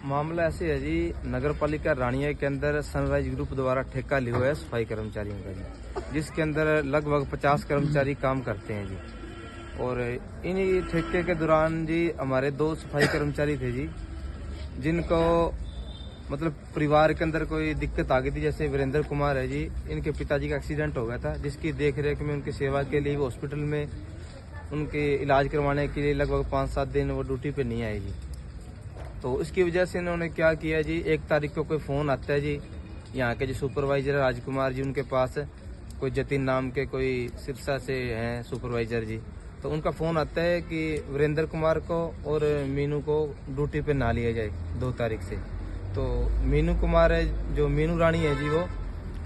मामला ऐसे है जी, नगर पालिका रानिया के अंदर सनराइज ग्रुप द्वारा ठेका लिया हुआ है सफाई कर्मचारियों का जी, जिसके अंदर लगभग 50 कर्मचारी काम करते हैं जी। और इन्हीं ठेके के दौरान जी हमारे 2 सफाई कर्मचारी थे जी, जिनको मतलब परिवार के अंदर कोई दिक्कत आ गई थी। जैसे वीरेंद्र कुमार है जी, इनके पिताजी का एक्सीडेंट हो गया था, जिसकी देख रेख में उनकी सेवा के लिए वो हॉस्पिटल में उनके इलाज करवाने के लिए लगभग 5-7 दिन वो ड्यूटी पे नहीं आए जी। तो इसकी वजह से इन्होंने क्या किया जी, 1 तारीख को कोई फ़ोन आता है जी, यहाँ के जो सुपरवाइजर राजकुमार जी, उनके पास कोई जतिन नाम के कोई सिरसा से हैं सुपरवाइजर जी। तो उनका फ़ोन आता है कि वीरेंद्र कुमार को और मीनू को ड्यूटी पे ना लिया जाए 2 तारीख से। तो मीनू कुमार है, जो मीनू रानी है जी,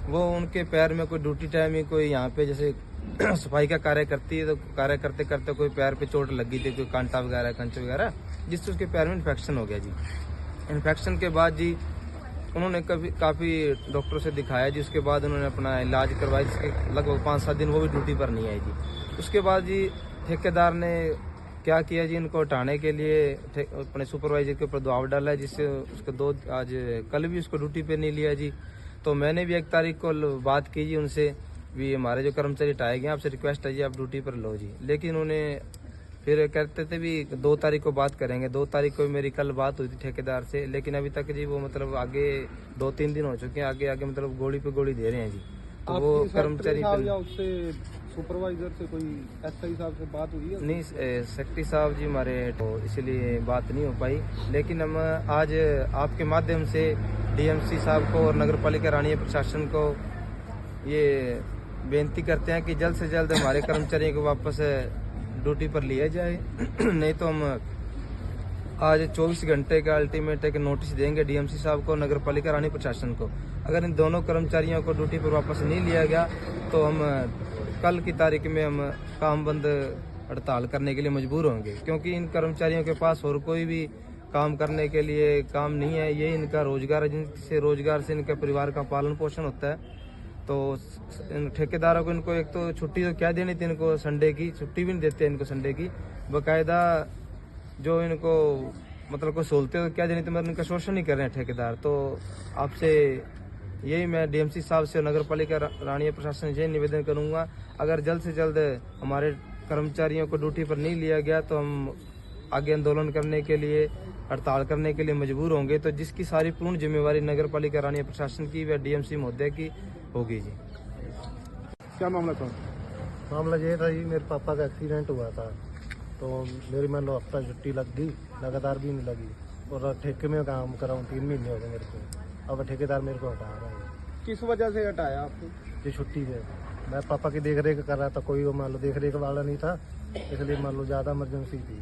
वो उनके पैर में कोई ड्यूटी टाइम ही कोई यहाँ पे जैसे सफाई का कार्य करती है, तो कार्य करते करते कोई पैर पे चोट लगी थी, कोई कांटा वगैरह कंच वगैरह, जिससे उसके पैर में इन्फेक्शन हो गया जी। इन्फेक्शन के बाद जी उन्होंने काफ़ी डॉक्टरों से दिखाया जी। उसके बाद उन्होंने अपना इलाज करवाया, जिसके लगभग 5-7 दिन वो भी ड्यूटी पर नहीं आई जी। उसके बाद जी ठेकेदार ने क्या किया जी, इनको हटाने के लिए अपने सुपरवाइजर के ऊपर दबाव डाला है, जिससे उसको आज कल भी उसको ड्यूटी पे नहीं लिया जी। तो मैंने भी 1 तारीख को बात की जी उनसे, भी हमारे जो कर्मचारी हटाए गए, आपसे रिक्वेस्ट है जी आप ड्यूटी पर लो जी। लेकिन उन्हें फिर कहते थे भी 2 तारीख को बात करेंगे। 2 तारीख को मेरी कल बात हुई थी ठेकेदार से, लेकिन अभी तक जी वो मतलब आगे 2-3 दिन हो चुके हैं, आगे मतलब गोली पे गोली दे रहे हैं जी। तो वो कर्मचारी सुपरवाइजर से कोई एसआई साहब से बात हुई है? नहीं, सेक्रेटरी साहब जी हमारे, तो इसलिए बात नहीं हो पाई। लेकिन हम आज आपके माध्यम से डीएमसी साहब को और नगर पालिका रानिया प्रशासन को ये बेनती करते हैं कि जल्द से जल्द हमारे कर्मचारियों को वापस ड्यूटी पर लिया जाए। नहीं तो हम आज 24 घंटे का अल्टीमेट एक नोटिस देंगे डीएमसी साहब को, नगर पालिका रानी प्रशासन को। अगर इन दोनों कर्मचारियों को ड्यूटी पर वापस नहीं लिया गया तो हम कल की तारीख में हम काम बंद हड़ताल करने के लिए मजबूर होंगे, क्योंकि इन कर्मचारियों के पास और कोई भी काम करने के लिए काम नहीं है। ये इनका रोजगार है, जिनसे रोजगार से इनके परिवार का पालन पोषण होता है। तो इन ठेकेदारों को इनको एक तो छुट्टी तो क्या देनी थी, इनको संडे की छुट्टी भी नहीं देते इनको संडे की, बाकायदा जो इनको मतलब कोई सहूलतें तो क्या देनी थी, मतलब इनका शोषण ही कर रहे हैं ठेकेदार। तो आपसे यही मैं डीएमसी साहब से और नगर पालिका रानिया प्रशासन से यही निवेदन करूंगा, अगर जल्द से जल्द हमारे कर्मचारियों को ड्यूटी पर नहीं लिया गया तो हम आगे आंदोलन करने के लिए, हड़ताल करने के लिए मजबूर होंगे। तो जिसकी सारी पूर्ण जिम्मेवारी नगर पालिका रानिया प्रशासन की व डीएमसी महोदय की होगी जी। क्या मामला था? मामला ये था जी, मेरे पापा का एक्सीडेंट हुआ था, तो मेरी मान लो हफ्ता छुट्टी लग गई, लगातार भी नहीं लगी, और ठेके में काम कर रहा हूँ, 3 महीने हो गए मेरे को। अब ठेकेदार मेरे को हटा रहा है। किस वजह से हटाया आपको? ये छुट्टी है, मैं पापा की देख रेख कर रहा था, कोई वो मान लो देख रेख वाला नहीं था, इसलिए मान लो ज़्यादा इमरजेंसी थी,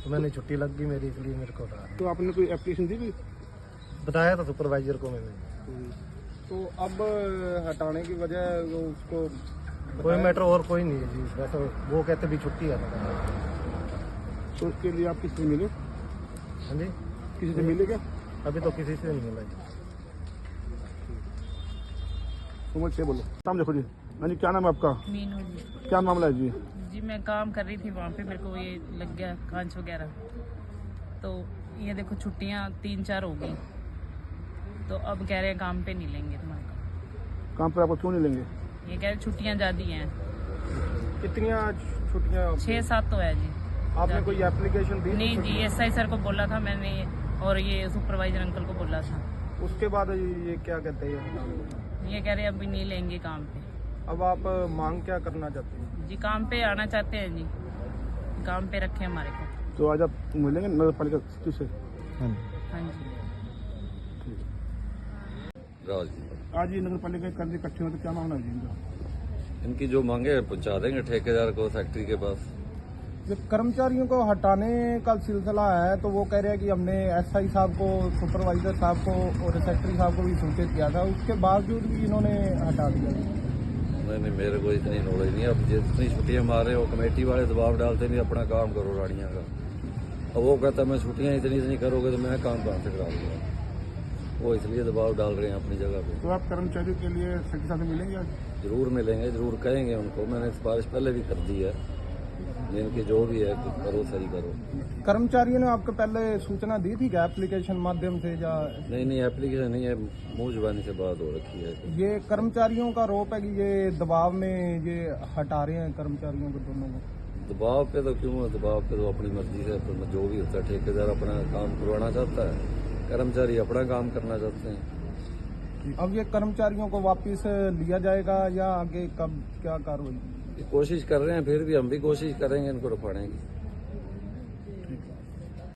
तो मैंने छुट्टी लग गई मेरी, इसलिए मेरे को हटा। तो आपने कोई एप्लीकेशन दी थी? बताया था सुपरवाइजर को मैंने। तो अब हटाने की वजह उसको कोई मैटर और कोई नहीं है जी, वैसे वो कहते भी छुट्टी है। तो उसके लिए आप किसी से मिले? हाँ जी, किसी से मिले क्या? अभी तो किसी से नहीं मिला जी। समझ से बोलो, नाम देखो जी। हाँ जी, क्या नाम है आपका? मीनू जी। क्या मामला है जी? जी मैं काम कर रही थी वहाँ पे, मेरे को ये लग गया कांच वगैरह, तो ये देखो छुट्टियाँ 3-4 हो गई, तो अब कह रहे हैं काम पे नहीं लेंगे तुम्हारे। काम पर आपको क्यों नहीं लेंगे? ये कह रहे छुट्टियाँ ज़्यादा हैं। कितनी छुट्टियाँ? 6-7 तो है जी। आपने कोई एप्लीकेशन दी? नहीं जी, एसआई सर को बोला था मैंने, और ये सुपरवाइजर अंकल को बोला था। उसके बाद ये क्या कहते हैं? ये कह रहे अभी नहीं लेंगे काम पे। अब आप मांग क्या करना चाहते हैं? जी काम पे आना चाहते हैं जी, काम पे रखे हमारे को। तो आज आप मिलेंगे नगर पालिका से? हाँ जी। आज ये नगर पालिका के कर्ज इकट्ठे हुए, तो क्या मामला है इनका? इनकी जो मांगे पहुंचा देंगे ठेकेदार को, फैक्ट्री के पास। जो कर्मचारियों को हटाने का सिलसिला है, तो वो कह रहे हैं कि हमने एसआई साहब को, सुपरवाइजर साहब को और सेक्रेटरी साहब को भी सूचित किया था, उसके बावजूद भी इन्होंने हटा दिया। नहीं, मेरे को इतनी नॉलेज नहीं है। अब जितनी छुट्टियां मारे वो कमेटी वाले दबाव डालते नहीं, अपना काम करो रानिया का। अब वो कहता मैं छुट्टियां इतनी करोगे तो मैं काम कहाँ से करा दूंगा, वो इसलिए दबाव डाल रहे हैं अपनी जगह पे। तो आप कर्मचारियों के लिए सेक्रेटरी साहब से मिलेंगे आज? जरूर मिलेंगे, जरूर कहेंगे उनको, मैंने सिफारिश पहले भी कर दी है। इनकी जो भी है करो, सही करो। कर्मचारियों ने आपको पहले सूचना दी थी क्या एप्लीकेशन माध्यम से या? नहीं एप्लीकेशन नहीं है, मुंह जुबानी से बात हो रखी है। ये कर्मचारियों का आरोप है कि ये दबाव में ये हटा रहे हैं कर्मचारियों को दोनों को। दबाव पे तो क्यों है, दबाव पे तो अपनी मर्जी से जो भी होता है, ठेकेदार अपना काम करवाना चाहता है, कर्मचारी अपना काम करना चाहते हैं। अब ये कर्मचारियों को वापस लिया जाएगा या आगे कब क्या कार्रवाई? कोशिश कर रहे हैं, फिर भी हम भी कोशिश करेंगे इनको रुकाने की।